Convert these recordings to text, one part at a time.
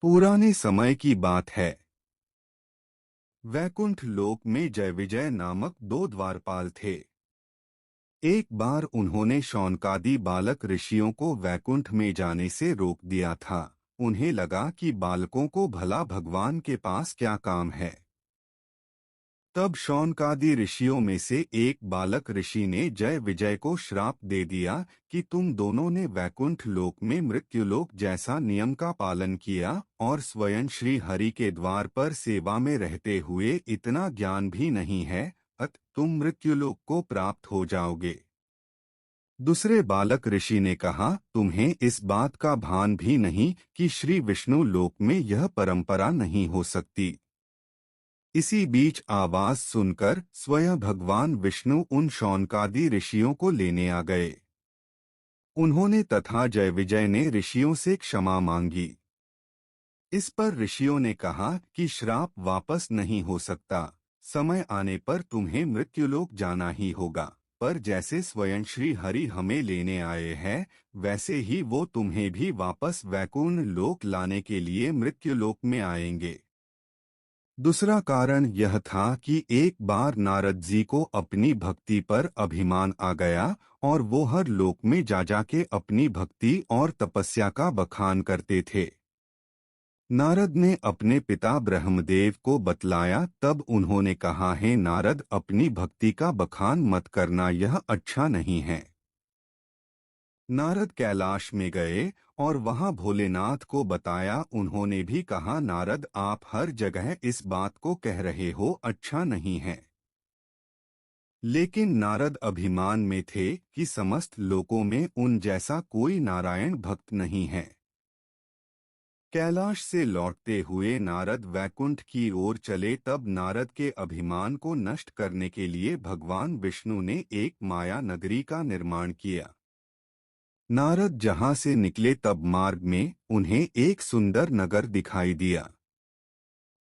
पुराने समय की बात है। वैकुंठ लोक में जय विजय नामक दो द्वारपाल थे। एक बार उन्होंने शौनकादि बालक ऋषियों को वैकुंठ में जाने से रोक दिया था। उन्हें लगा कि बालकों को भला भगवान के पास क्या काम है। तब शौनकादि ऋषियों में से एक बालक ऋषि ने जय विजय को श्राप दे दिया कि तुम दोनों ने वैकुंठ लोक में मृत्युलोक जैसा नियम का पालन किया और स्वयं श्री हरि के द्वार पर सेवा में रहते हुए इतना ज्ञान भी नहीं है, अत तुम मृत्युलोक को प्राप्त हो जाओगे। दूसरे बालक ऋषि ने कहा, तुम्हें इस बात का भान भी नहीं कि श्री विष्णु लोक में यह परंपरा नहीं हो सकती। इसी बीच आवाज सुनकर स्वयं भगवान विष्णु उन शौनकादि ऋषियों को लेने आ गए। उन्होंने तथा जय विजय ने ऋषियों से क्षमा मांगी। इस पर ऋषियों ने कहा कि श्राप वापस नहीं हो सकता, समय आने पर तुम्हें मृत्युलोक जाना ही होगा, पर जैसे स्वयं श्री हरि हमें लेने आए हैं वैसे ही वो तुम्हें भी वापस वैकुंठ लोक लाने के लिए मृत्युलोक में आएंगे। दूसरा कारण यह था कि एक बार नारद जी को अपनी भक्ति पर अभिमान आ गया और वो हर लोक में जा जाके अपनी भक्ति और तपस्या का बखान करते थे। नारद ने अपने पिता ब्रह्मदेव को बतलाया, तब उन्होंने कहा, है नारद, अपनी भक्ति का बखान मत करना, यह अच्छा नहीं है। नारद कैलाश में गए और वहां भोलेनाथ को बताया। उन्होंने भी कहा, नारद, आप हर जगह इस बात को कह रहे हो, अच्छा नहीं है। लेकिन नारद अभिमान में थे कि समस्त लोकों में उन जैसा कोई नारायण भक्त नहीं है। कैलाश से लौटते हुए नारद वैकुंठ की ओर चले। तब नारद के अभिमान को नष्ट करने के लिए भगवान विष्णु ने एक माया नगरी का निर्माण किया। नारद जहां से निकले तब मार्ग में उन्हें एक सुंदर नगर दिखाई दिया।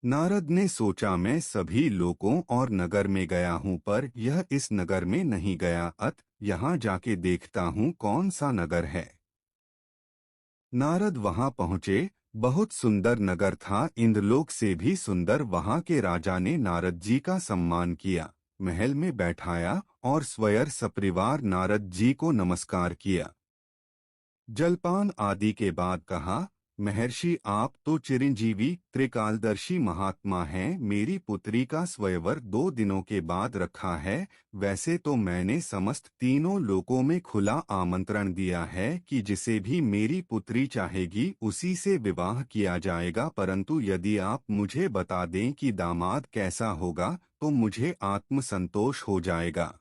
नारद ने सोचा, मैं सभी लोकों और नगर में गया हूं पर यह इस नगर में नहीं गया, अत यहाँ जाके देखता हूँ कौन सा नगर है। नारद वहां पहुंचे। बहुत सुंदर नगर था, इंद्रलोक से भी सुंदर। वहां के राजा ने नारद जी का सम्मान किया, महल में बैठाया और स्वयं सपरिवार नारद जी को नमस्कार किया। जलपान आदि के बाद कहा, महर्षि, आप तो चिरंजीवी त्रिकालदर्शी महात्मा हैं। मेरी पुत्री का स्वयंवर 2 दिनों के बाद रखा है। वैसे तो मैंने समस्त तीनों लोकों में खुला आमंत्रण दिया है कि जिसे भी मेरी पुत्री चाहेगी उसी से विवाह किया जाएगा, परंतु यदि आप मुझे बता दें कि दामाद कैसा होगा तो मुझे आत्मसंतोष हो जाएगा।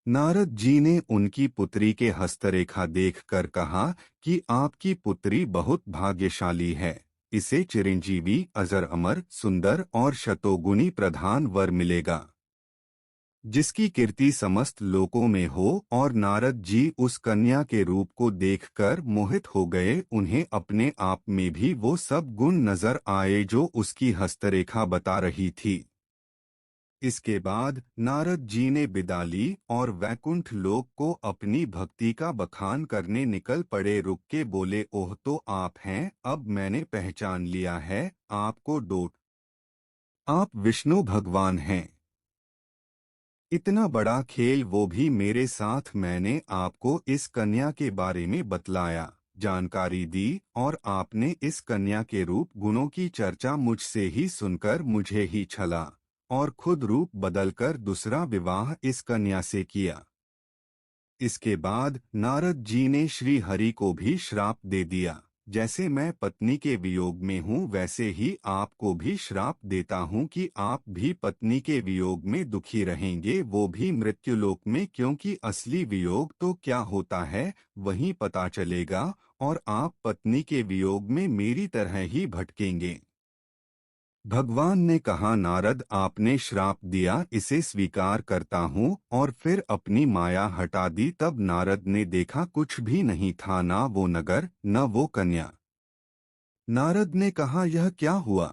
नारद जी ने उनकी पुत्री के हस्तरेखा देखकर कहा कि आपकी पुत्री बहुत भाग्यशाली है। इसे चिरंजीवी, अजर अमर, सुंदर और शतोगुनी प्रधान वर मिलेगा, जिसकी कीर्ति समस्त लोकों में हो। और नारद जी उस कन्या के रूप को देखकर मोहित हो गए। उन्हें अपने आप में भी वो सब गुण नजर आए जो उसकी हस्तरेखा बता रही थी। इसके बाद नारद जी ने विदा ली और वैकुंठ लोक को अपनी भक्ति का बखान करने निकल पड़े। रुक के बोले, ओह, तो आप हैं, अब मैंने पहचान लिया है आपको डोट। आप विष्णु भगवान हैं। इतना बड़ा खेल, वो भी मेरे साथ। मैंने आपको इस कन्या के बारे में बतलाया, जानकारी दी और आपने इस कन्या के रूप गुणों की चर्चा मुझसे ही सुनकर मुझे ही छला और खुद रूप बदलकर दूसरा विवाह इस कन्या से किया। इसके बाद नारद जी ने श्री हरि को भी श्राप दे दिया, जैसे मैं पत्नी के वियोग में हूँ वैसे ही आपको भी श्राप देता हूँ कि आप भी पत्नी के वियोग में दुखी रहेंगे, वो भी मृत्युलोक में, क्योंकि असली वियोग तो क्या होता है वहीं पता चलेगा और आप पत्नी के वियोग में मेरी तरह ही भटकेंगे। भगवान ने कहा, नारद, आपने श्राप दिया, इसे स्वीकार करता हूँ, और फिर अपनी माया हटा दी। तब नारद ने देखा कुछ भी नहीं था, ना वो नगर न वो कन्या। नारद ने कहा, यह क्या हुआ?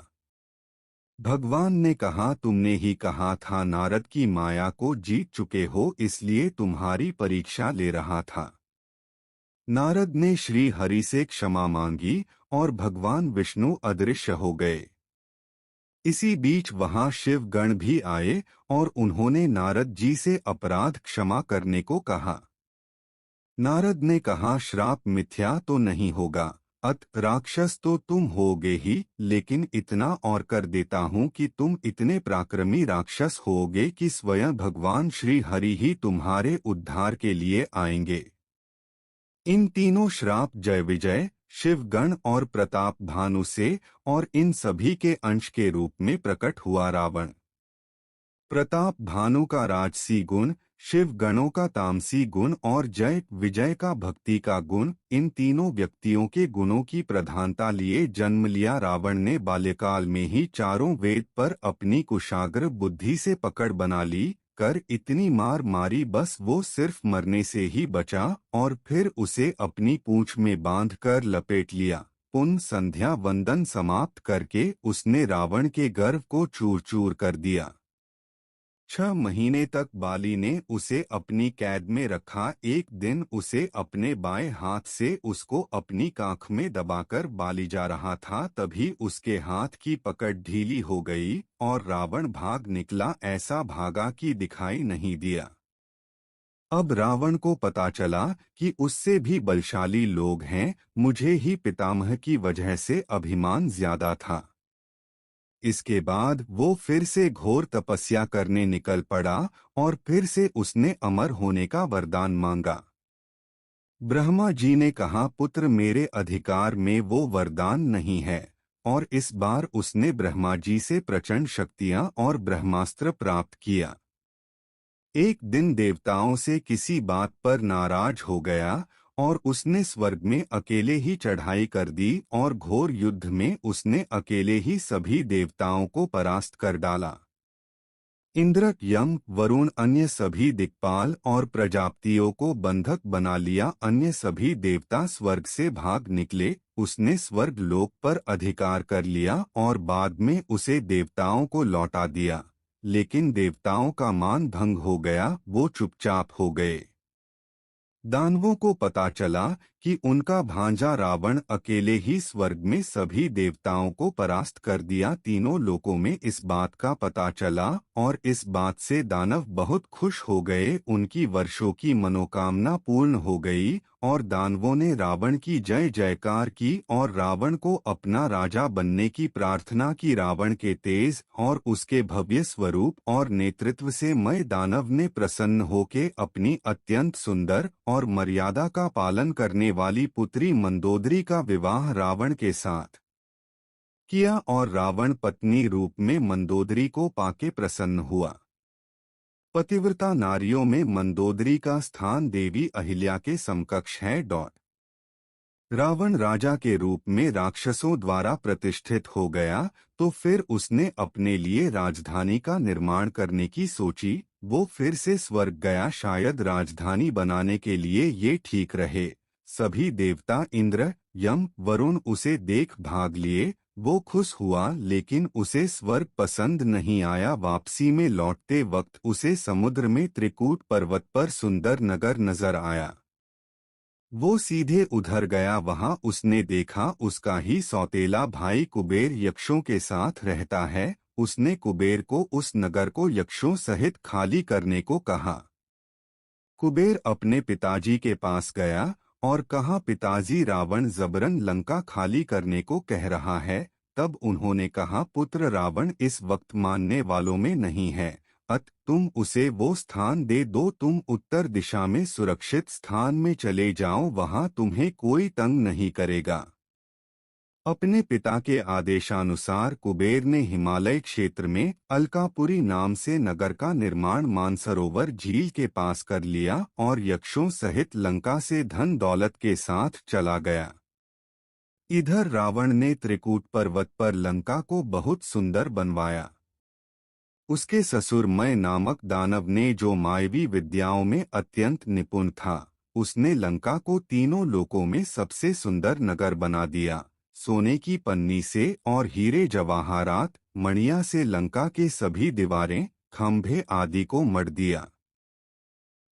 भगवान ने कहा, तुमने ही कहा था नारद की माया को जीत चुके हो, इसलिए तुम्हारी परीक्षा ले रहा था। नारद ने श्री हरि से क्षमा मांगी और भगवान विष्णु अदृश्य हो गए। इसी बीच वहां शिव गण भी आए और उन्होंने नारद जी से अपराध क्षमा करने को कहा। नारद ने कहा, श्राप मिथ्या तो नहीं होगा, अत राक्षस तो तुम होगे ही, लेकिन इतना और कर देता हूँ कि तुम इतने पराक्रमी राक्षस होगे कि स्वयं भगवान श्री हरि ही तुम्हारे उद्धार के लिए आएंगे। इन तीनों श्राप जय विजय, शिवगण और प्रताप भानु से और इन सभी के अंश के रूप में प्रकट हुआ रावण। प्रताप भानु का राजसी गुण, शिव गणों का तामसी गुण और जय विजय का भक्ति का गुण, इन तीनों व्यक्तियों के गुणों की प्रधानता लिए जन्म लिया रावण ने बाल्यकाल में ही चारों वेद पर अपनी कुशाग्र बुद्धि से पकड़ बना ली, कर इतनी मार मारी बस वो सिर्फ मरने से ही बचा और फिर उसे अपनी पूंछ में बांधकर लपेट लिया। पुन संध्या वंदन समाप्त करके उसने रावण के गर्व को चूर चूर कर दिया। 6 महीने तक बाली ने उसे अपनी कैद में रखा। एक दिन उसे अपने बाएं हाथ से उसको अपनी कांख में दबाकर बाली जा रहा था, तभी उसके हाथ की पकड़ ढीली हो गई और रावण भाग निकला। ऐसा भागा कि दिखाई नहीं दिया। अब रावण को पता चला कि उससे भी बलशाली लोग हैं, मुझे ही पितामह की वजह से अभिमान ज्यादा था। इसके बाद वो फिर से घोर तपस्या करने निकल पड़ा और फिर से उसने अमर होने का वरदान मांगा। ब्रह्मा जी ने कहा, पुत्र मेरे अधिकार में वो वरदान नहीं है, और इस बार उसने ब्रह्मा जी से प्रचंड शक्तियां और ब्रह्मास्त्र प्राप्त किया। एक दिन देवताओं से किसी बात पर नाराज हो गया और उसने स्वर्ग में अकेले ही चढ़ाई कर दी और घोर युद्ध में उसने अकेले ही सभी देवताओं को परास्त कर डाला। इंद्र, यम, वरुण, अन्य सभी दिक्पाल और प्रजापतियों को बंधक बना लिया। अन्य सभी देवता स्वर्ग से भाग निकले। उसने स्वर्ग लोक पर अधिकार कर लिया और बाद में उसे देवताओं को लौटा दिया, लेकिन देवताओं का मान भंग हो गया, वो चुपचाप हो गए। दानवों को पता चला कि उनका भांजा रावण अकेले ही स्वर्ग में सभी देवताओं को परास्त कर दिया। तीनों लोकों में इस बात का पता चला और इस बात से दानव बहुत खुश हो गए। उनकी वर्षों की मनोकामना पूर्ण हो गई और दानवों ने रावण की जय जयकार की और रावण को अपना राजा बनने की प्रार्थना की। रावण के तेज और उसके भव्य स्वरूप और नेतृत्व से मय दानव ने प्रसन्न होके अपनी अत्यंत सुंदर और मर्यादा का पालन करने वाली पुत्री मंदोदरी का विवाह रावण के साथ किया और रावण पत्नी रूप में मंदोदरी को पाके प्रसन्न हुआ। पतिव्रता नारियों में मंदोदरी का स्थान देवी अहिल्या के समकक्ष है। रावण राजा के रूप में राक्षसों द्वारा प्रतिष्ठित हो गया तो फिर उसने अपने लिए राजधानी का निर्माण करने की सोची। वो फिर से स्वर्ग गया, शायद राजधानी बनाने के लिए ये ठीक रहे। सभी देवता इंद्र, यम, वरुण उसे देख भाग लिए। वो खुश हुआ, लेकिन उसे स्वर्ग पसंद नहीं आया। वापसी में लौटते वक्त उसे समुद्र में त्रिकूट पर्वत पर सुंदर नगर नजर आया। वो सीधे उधर गया। वहां उसने देखा उसका ही सौतेला भाई कुबेर यक्षों के साथ रहता है। उसने कुबेर को उस नगर को यक्षों सहित खाली करने को कहा। कुबेर अपने पिताजी के पास गया और कहा, पिताजी, रावण जबरन लंका खाली करने को कह रहा है। तब उन्होंने कहा, पुत्र, रावण इस वक्त मानने वालों में नहीं है, अत तुम उसे वो स्थान दे दो। तुम उत्तर दिशा में सुरक्षित स्थान में चले जाओ, वहां तुम्हें कोई तंग नहीं करेगा। अपने पिता के आदेशानुसार कुबेर ने हिमालय क्षेत्र में अलकापुरी नाम से नगर का निर्माण मानसरोवर झील के पास कर लिया और यक्षों सहित लंका से धन दौलत के साथ चला गया। इधर रावण ने त्रिकूट पर्वत पर लंका को बहुत सुंदर बनवाया। उसके ससुर मय नामक दानव ने, जो मायवी विद्याओं में अत्यंत निपुण था, उसने लंका को तीनों लोकों में सबसे सुंदर नगर बना दिया। सोने की पन्नी से और हीरे जवाहरात मणिया से लंका के सभी दीवारें, खंभे आदि को मढ़ दिया।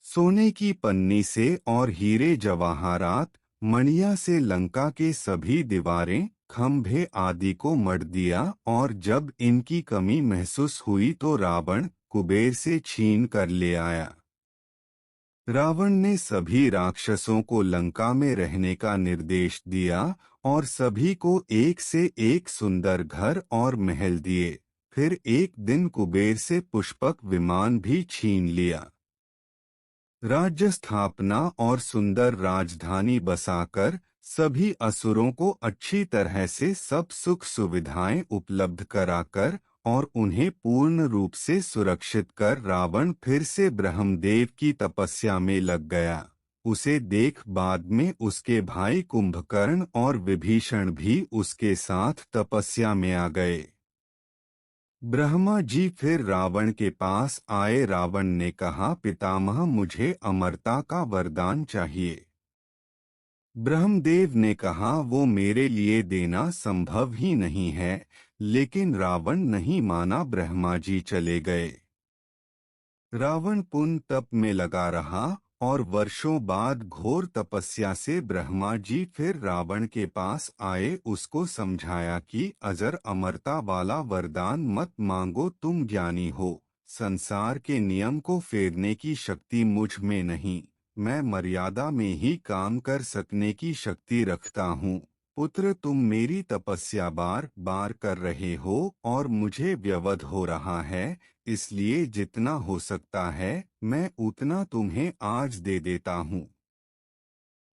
सोने की पन्नी से और हीरे जवाहरात मणिया से लंका के सभी दीवारें, खंभे आदि को मढ़ दिया और जब इनकी कमी महसूस हुई तो रावण कुबेर से छीन कर ले आया। रावण ने सभी राक्षसों को लंका में रहने का निर्देश दिया और सभी को एक से एक सुंदर घर और महल दिए। फिर एक दिन कुबेर से पुष्पक विमान भी छीन लिया। राज्य स्थापना और सुंदर राजधानी बसाकर सभी असुरों को अच्छी तरह से सब सुख सुविधाएं उपलब्ध कराकर और उन्हें पूर्ण रूप से सुरक्षित कर रावण फिर से ब्रह्मदेव की तपस्या में लग गया। उसे देख बाद में उसके भाई कुंभकर्ण और विभीषण भी उसके साथ तपस्या में आ गए। ब्रह्मा जी फिर रावण के पास आए। रावण ने कहा, पितामह मुझे अमरता का वरदान चाहिए। ब्रह्मदेव ने कहा, वो मेरे लिए देना संभव ही नहीं है। लेकिन रावण नहीं माना। ब्रह्मा जी चले गए। रावण पुण्य तप में लगा रहा और वर्षों बाद घोर तपस्या से ब्रह्मा जी फिर रावण के पास आए। उसको समझाया कि अजर अमरता वाला वरदान मत मांगो, तुम ज्ञानी हो। संसार के नियम को फेरने की शक्ति मुझ में नहीं। मैं मर्यादा में ही काम कर सकने की शक्ति रखता हूँ। पुत्र, तुम मेरी तपस्या बार बार कर रहे हो और मुझे व्यवध हो रहा है, इसलिए जितना हो सकता है मैं उतना तुम्हें आज दे देता हूँ।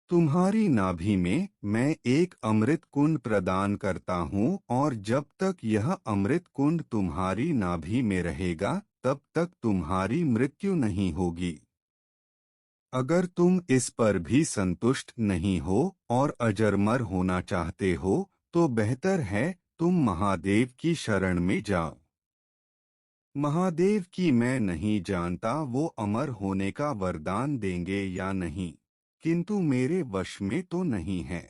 तुम्हारी नाभि में मैं एक अमृत कुंड प्रदान करता हूँ और जब तक यह अमृत कुंड तुम्हारी नाभि में रहेगा तब तक तुम्हारी मृत्यु नहीं होगी। अगर तुम इस पर भी संतुष्ट नहीं हो और अजरमर होना चाहते हो तो बेहतर है तुम महादेव की शरण में जाओ। महादेव की मैं नहीं जानता वो अमर होने का वरदान देंगे या नहीं, किंतु मेरे वश में तो नहीं है।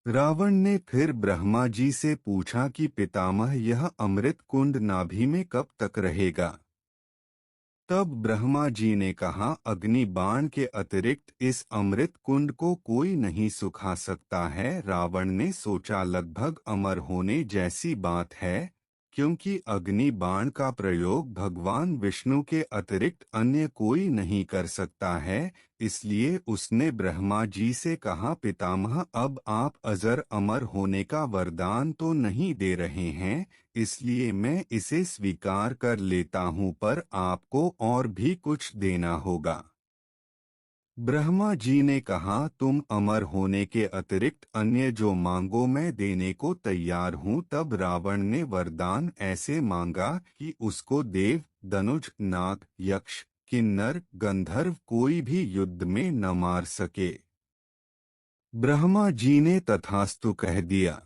रावण ने फिर ब्रह्मा जी से पूछा कि पितामह यह अमृत कुंड नाभि में कब तक रहेगा। तब ब्रह्मा जी ने कहा, अग्नि बाण के अतिरिक्त इस अमृत कुंड को कोई नहीं सुखा सकता है। रावण ने सोचा, लगभग अमर होने जैसी बात है, क्योंकि अग्नि बाण का प्रयोग भगवान विष्णु के अतिरिक्त अन्य कोई नहीं कर सकता है। इसलिए उसने ब्रह्मा जी से कहा, पितामह अब आप अजर अमर होने का वरदान तो नहीं दे रहे हैं, इसलिए मैं इसे स्वीकार कर लेता हूँ, पर आपको और भी कुछ देना होगा। ब्रह्मा जी ने कहा, तुम अमर होने के अतिरिक्त अन्य जो मांगो मैं देने को तैयार हूँ। तब रावण ने वरदान ऐसे मांगा कि उसको देव, दनुज, नाग, यक्ष, किन्नर, गंधर्व कोई भी युद्ध में न मार सके। ब्रह्मा जी ने तथास्तु कह दिया।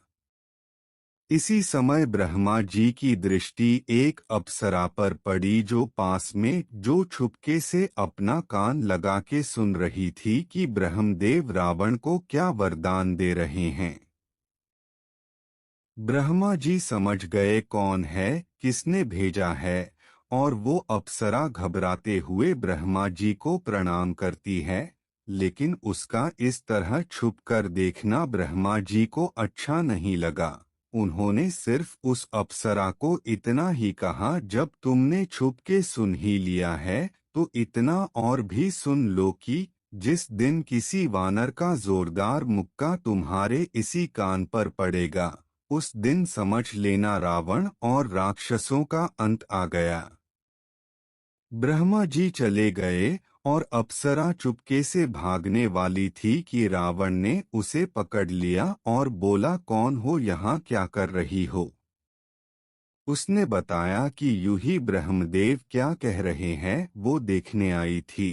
इसी समय ब्रह्मा जी की दृष्टि एक अप्सरा पर पड़ी जो पास में जो छुपके से अपना कान लगा के सुन रही थी कि ब्रह्मदेव रावण को क्या वरदान दे रहे हैं। ब्रह्मा जी समझ गए कौन है, किसने भेजा है, और वो अप्सरा घबराते हुए ब्रह्मा जी को प्रणाम करती है। लेकिन उसका इस तरह छुपकर देखना ब्रह्मा जी को अच्छा नहीं लगा। उन्होंने सिर्फ उस अप्सरा को इतना ही कहा, जब तुमने छुप के सुन ही लिया है तो इतना और भी सुन लो कि जिस दिन किसी वानर का जोरदार मुक्का तुम्हारे इसी कान पर पड़ेगा, उस दिन समझ लेना रावण और राक्षसों का अंत आ गया। ब्रह्मा जी चले गए और अप्सरा चुपके से भागने वाली थी कि रावण ने उसे पकड़ लिया और बोला, कौन हो, यहाँ क्या कर रही हो। उसने बताया कि यूं ही ब्रह्मदेव क्या कह रहे हैं वो देखने आई थी।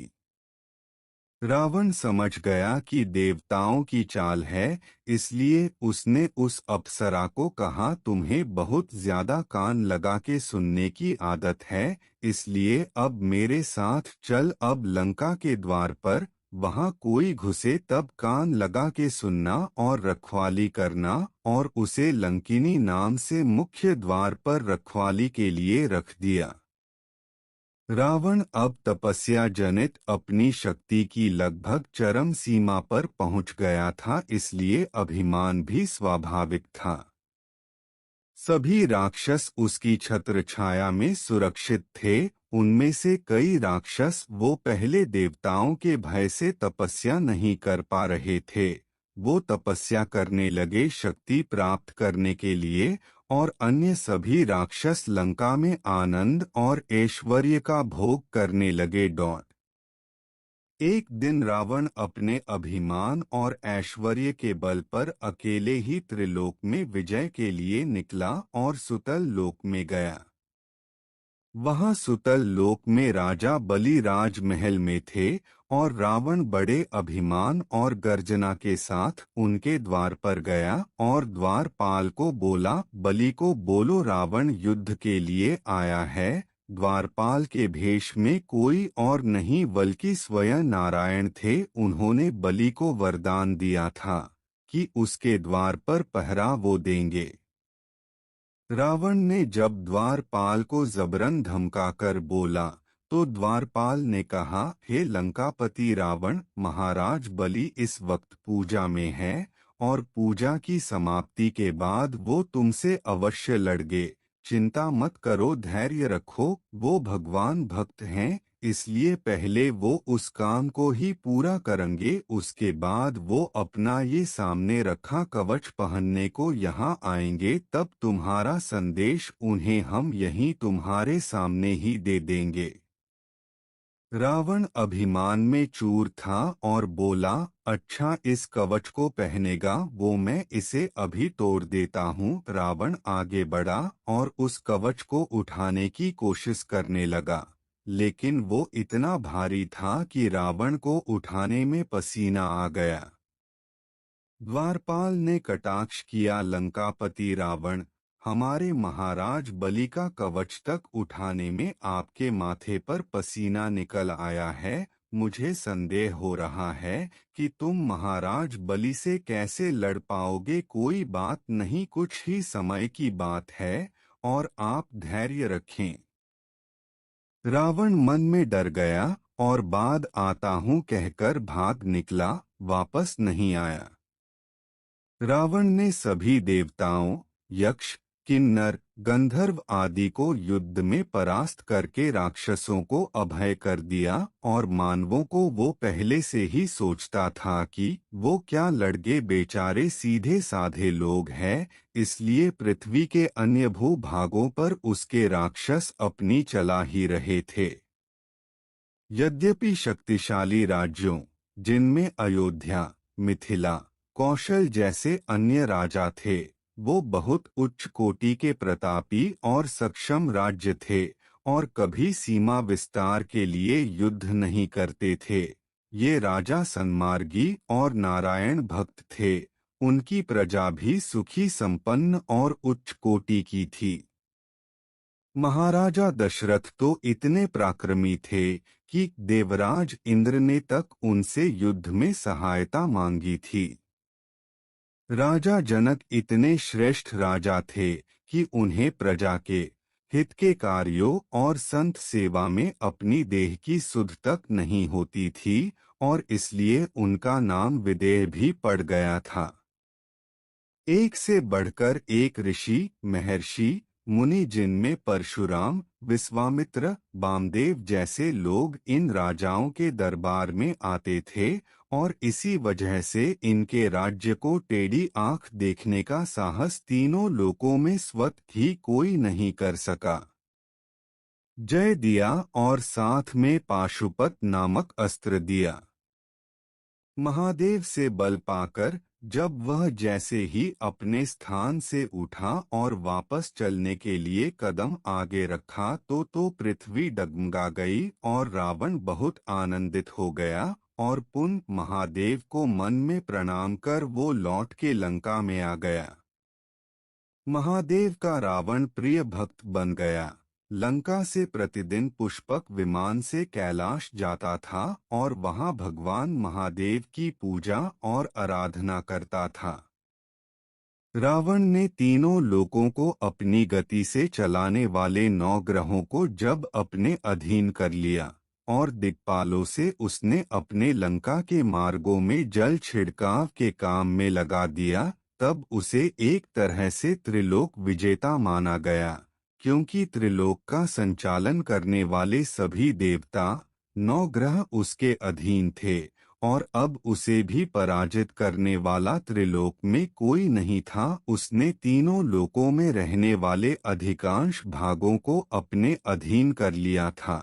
रावण समझ गया कि देवताओं की चाल है, इसलिए उसने उस अप्सरा को कहा, तुम्हें बहुत ज्यादा कान लगा के सुनने की आदत है, इसलिए अब मेरे साथ चल। अब लंका के द्वार पर वहां कोई घुसे तब कान लगा के सुनना और रखवाली करना, और उसे लंकिनी नाम से मुख्य द्वार पर रखवाली के लिए रख दिया। रावण अब तपस्या जनित अपनी शक्ति की लगभग चरम सीमा पर पहुंच गया था, इसलिए अभिमान भी स्वाभाविक था। सभी राक्षस उसकी छत्र छाया में सुरक्षित थे। उनमें से कई राक्षस वो पहले देवताओं के भय से तपस्या नहीं कर पा रहे थे। वो तपस्या करने लगे शक्ति प्राप्त करने के लिए, और अन्य सभी राक्षस लंका में आनंद और ऐश्वर्य का भोग करने लगे। एक दिन रावण अपने अभिमान और ऐश्वर्य के बल पर अकेले ही त्रिलोक में विजय के लिए निकला और सुतल लोक में गया। वहां सुतल लोक में राजा बलि राजमहल में थे, और रावण बड़े अभिमान और गर्जना के साथ उनके द्वार पर गया और द्वारपाल को बोला, बलि को बोलो रावण युद्ध के लिए आया है। द्वारपाल के भेष में कोई और नहीं बल्कि स्वयं नारायण थे। उन्होंने बलि को वरदान दिया था कि उसके द्वार पर पहरा वो देंगे। रावण ने जब द्वारपाल को जबरन धमकाकर बोला, तो द्वारपाल ने कहा, हे लंकापति रावण, महाराज बलि इस वक्त पूजा में है, और पूजा की समाप्ति के बाद वो तुमसे अवश्य लड़गे। चिंता मत करो, धैर्य रखो, वो भगवान भक्त हैं, इसलिए पहले वो उस काम को ही पूरा करेंगे, उसके बाद वो अपना ये सामने रखा कवच पहनने को यहाँ आएंगे, तब तुम्हारा संदेश उन्हें हम यहीं तुम्हारे सामने ही दे देंगे। रावण अभिमान में चूर था और बोला, अच्छा इस कवच को पहनेगा वो, मैं इसे अभी तोड़ देता हूँ। रावण आगे बढ़ा और उस कवच को उठाने की कोशिश करने लगा, लेकिन वो इतना भारी था कि रावण को उठाने में पसीना आ गया। द्वारपाल ने कटाक्ष किया, लंकापति रावण, हमारे महाराज बलि का कवच तक उठाने में आपके माथे पर पसीना निकल आया है। मुझे संदेह हो रहा है कि तुम महाराज बलि से कैसे लड़ पाओगे। कोई बात नहीं, कुछ ही समय की बात है, और आप धैर्य रखें। रावण मन में डर गया और बाद आता हूँ कहकर भाग निकला, वापस नहीं आया। रावण ने सभी देवताओं, यक्ष, किन्नर, गंधर्व आदि को युद्ध में परास्त करके राक्षसों को अभय कर दिया, और मानवों को वो पहले से ही सोचता था कि वो क्या लड़के बेचारे सीधे साधे लोग हैं, इसलिए पृथ्वी के अन्य भूभागों पर उसके राक्षस अपनी चला ही रहे थे। यद्यपि शक्तिशाली राज्यों, जिनमें अयोध्या, मिथिला, कौशल जैसे अन्य राजा थे, वो बहुत उच्च कोटि के प्रतापी और सक्षम राज्य थे, और कभी सीमा विस्तार के लिए युद्ध नहीं करते थे। ये राजा सन्मार्गी और नारायण भक्त थे। उनकी प्रजा भी सुखी, संपन्न और उच्च कोटि की थी। महाराजा दशरथ तो इतने पराक्रमी थे कि देवराज इंद्र ने तक उनसे युद्ध में सहायता मांगी थी। राजा जनक इतने श्रेष्ठ राजा थे कि उन्हें प्रजा के हित के कार्यों और संत सेवा में अपनी देह की सुध तक नहीं होती थी, और इसलिए उनका नाम विदेह भी पड़ गया था। एक से बढ़कर एक ऋषि, महर्षि, मुनि, जिनमें परशुराम, विश्वामित्र, वामदेव जैसे लोग इन राजाओं के दरबार में आते थे, और इसी वजह से इनके राज्य को टेढ़ी आंख देखने का साहस तीनों लोकों में स्वतः ही कोई नहीं कर सका। जय दिया और साथ में पाशुपत नामक अस्त्र दिया। महादेव से बल पाकर जब वह जैसे ही अपने स्थान से उठा और वापस चलने के लिए कदम आगे रखा, तो पृथ्वी डगमगा गई और रावण बहुत आनंदित हो गया, और पुनः महादेव को मन में प्रणाम कर वो लौट के लंका में आ गया। महादेव का रावण प्रिय भक्त बन गया। लंका से प्रतिदिन पुष्पक विमान से कैलाश जाता था और वहां भगवान महादेव की पूजा और आराधना करता था। रावण ने तीनों लोकों को अपनी गति से चलाने वाले 9 ग्रहों को जब अपने अधीन कर लिया और दिक्पालों से उसने अपने लंका के मार्गों में जल छिड़काव के काम में लगा दिया, तब उसे एक तरह से त्रिलोक विजेता माना गया, क्योंकि त्रिलोक का संचालन करने वाले सभी देवता 9 ग्रह उसके अधीन थे और अब उसे भी पराजित करने वाला त्रिलोक में कोई नहीं था। उसने तीनों लोकों में रहने वाले अधिकांश भागों को अपने अधीन कर लिया था।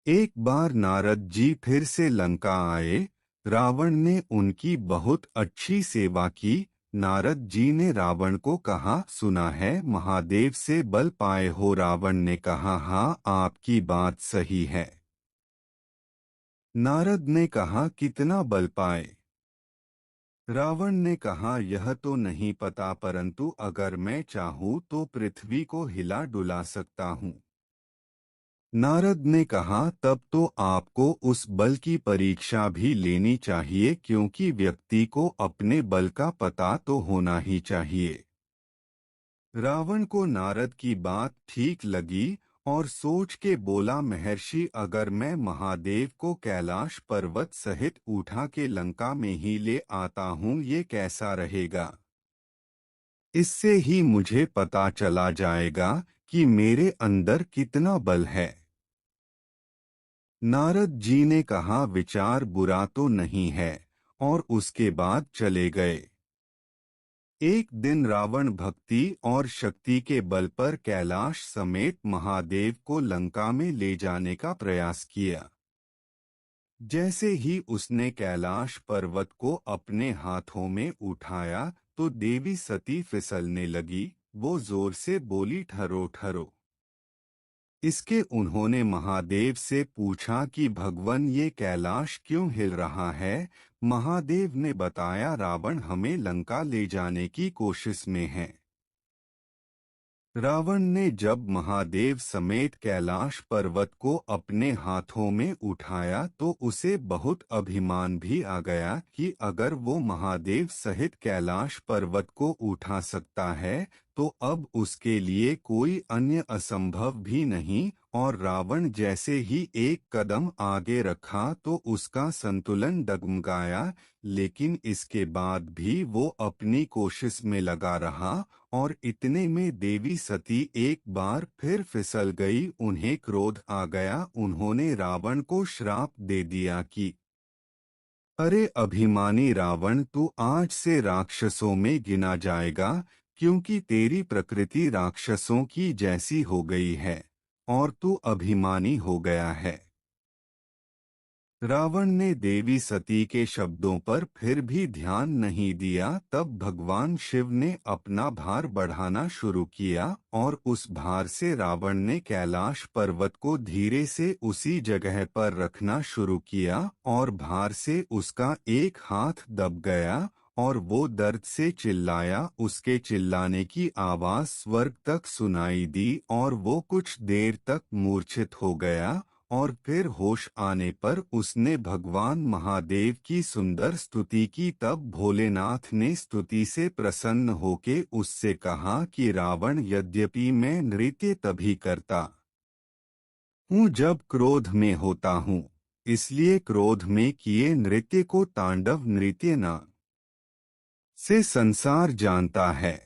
एक बार नारद जी फिर से लंका आए। रावण ने उनकी बहुत अच्छी सेवा की। नारद जी ने रावण को कहा, सुना है महादेव से बल पाए हो। रावण ने कहा, हाँ, आपकी बात सही है। नारद ने कहा, कितना बल पाए? रावण ने कहा, यह तो नहीं पता, परंतु अगर मैं चाहूँ तो पृथ्वी को हिला डुला सकता हूँ। नारद ने कहा, तब तो आपको उस बल की परीक्षा भी लेनी चाहिए, क्योंकि व्यक्ति को अपने बल का पता तो होना ही चाहिए। रावण को नारद की बात ठीक लगी और सोच के बोला, महर्षि, अगर मैं महादेव को कैलाश पर्वत सहित उठा के लंका में ही ले आता हूँ, ये कैसा रहेगा? इससे ही मुझे पता चला जाएगा कि मेरे अंदर कितना बल है। नारद जी ने कहा, विचार बुरा तो नहीं है, और उसके बाद चले गए। एक दिन रावण भक्ति और शक्ति के बल पर कैलाश समेत महादेव को लंका में ले जाने का प्रयास किया। जैसे ही उसने कैलाश पर्वत को अपने हाथों में उठाया तो देवी सती फिसलने लगी। वो जोर से बोली, ठहरो ठहरो। इसके उन्होंने महादेव से पूछा कि भगवन, ये कैलाश क्यों हिल रहा है? महादेव ने बताया, रावण हमें लंका ले जाने की कोशिश में है। रावण ने जब महादेव समेत कैलाश पर्वत को अपने हाथों में उठाया तो उसे बहुत अभिमान भी आ गया कि अगर वो महादेव सहित कैलाश पर्वत को उठा सकता है तो अब उसके लिए कोई अन्य असंभव भी नहीं। और रावण जैसे ही एक कदम आगे रखा तो उसका संतुलन डगमगाया, लेकिन इसके बाद भी वो अपनी कोशिश में लगा रहा और इतने में देवी सती एक बार फिर फिसल गई। उन्हें क्रोध आ गया। उन्होंने रावण को श्राप दे दिया कि अरे अभिमानी रावण, तू आज से राक्षसों में गिना जाएगा, क्योंकि तेरी प्रकृति राक्षसों की जैसी हो गई है और तू अभिमानी हो गया है। रावण ने देवी सती के शब्दों पर फिर भी ध्यान नहीं दिया। तब भगवान शिव ने अपना भार बढ़ाना शुरू किया और उस भार से रावण ने कैलाश पर्वत को धीरे से उसी जगह पर रखना शुरू किया और भार से उसका एक हाथ दब गया और वो दर्द से चिल्लाया। उसके चिल्लाने की आवाज स्वर्ग तक सुनाई दी और वो कुछ देर तक मूर्छित हो गया और फिर होश आने पर उसने भगवान महादेव की सुंदर स्तुति की। तब भोलेनाथ ने स्तुति से प्रसन्न होके उससे कहा कि रावण, यद्यपि मैं नृत्य तभी करता हूँ जब क्रोध में होता हूँ, इसलिए क्रोध में किए नृत्य को तांडव नृत्य नाम से संसार जानता है।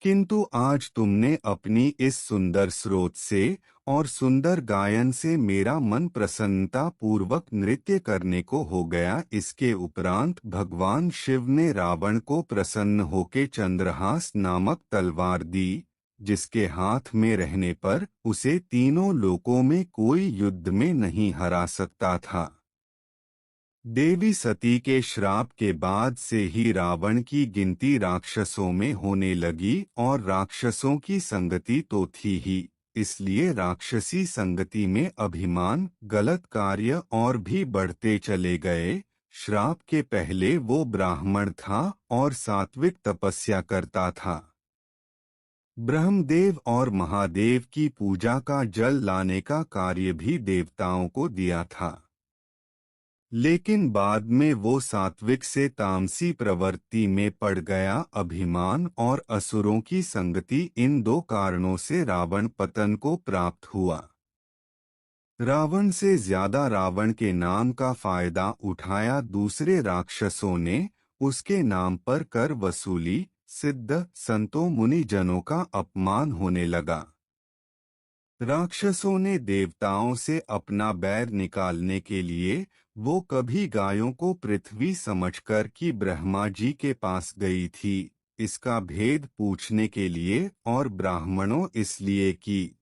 किंतु आज तुमने अपनी इस सुंदर स्रोत से और सुंदर गायन से मेरा मन प्रसन्नता पूर्वक नृत्य करने को हो गया। इसके उपरांत भगवान शिव ने रावण को प्रसन्न होके चंद्रहास नामक तलवार दी, जिसके हाथ में रहने पर उसे तीनों लोकों में कोई युद्ध में नहीं हरा सकता था। देवी सती के श्राप के बाद से ही रावण की गिनती राक्षसों में होने लगी और राक्षसों की संगति तो थी ही, इसलिए राक्षसी संगति में अभिमान, गलत कार्य और भी बढ़ते चले गए। श्राप के पहले वो ब्राह्मण था और सात्विक तपस्या करता था। ब्रह्मदेव और महादेव की पूजा का जल लाने का कार्य भी देवताओं को दिया था। लेकिन बाद में वो सात्विक से तामसी प्रवृत्ति में पड़ गया। अभिमान और असुरों की संगति, इन दो कारणों से रावण पतन को प्राप्त हुआ। रावण से ज्यादा रावण के नाम का फायदा उठाया दूसरे राक्षसों ने। उसके नाम पर कर वसूली, सिद्ध संतों मुनिजनों का अपमान होने लगा। राक्षसों ने देवताओं से अपना बैर निकालने के लिए वो कभी गायों को पृथ्वी समझकर कि ब्रह्मा जी के पास गई थी, इसका भेद पूछने के लिए, और ब्राह्मणों इसलिए कि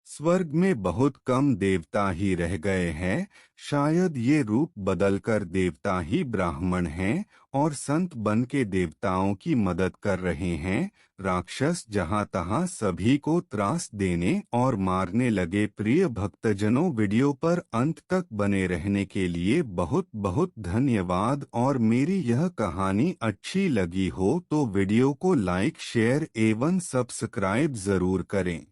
स्वर्ग में बहुत कम देवता ही रह गए हैं, शायद ये रूप बदलकर देवता ही ब्राह्मण हैं और संत बन के देवताओं की मदद कर रहे हैं। राक्षस जहां तहां सभी को त्रास देने और मारने लगे। प्रिय भक्तजनों, वीडियो पर अंत तक बने रहने के लिए बहुत बहुत धन्यवाद। और मेरी यह कहानी अच्छी लगी हो तो वीडियो को लाइक, शेयर एवं सब्सक्राइब जरूर करें।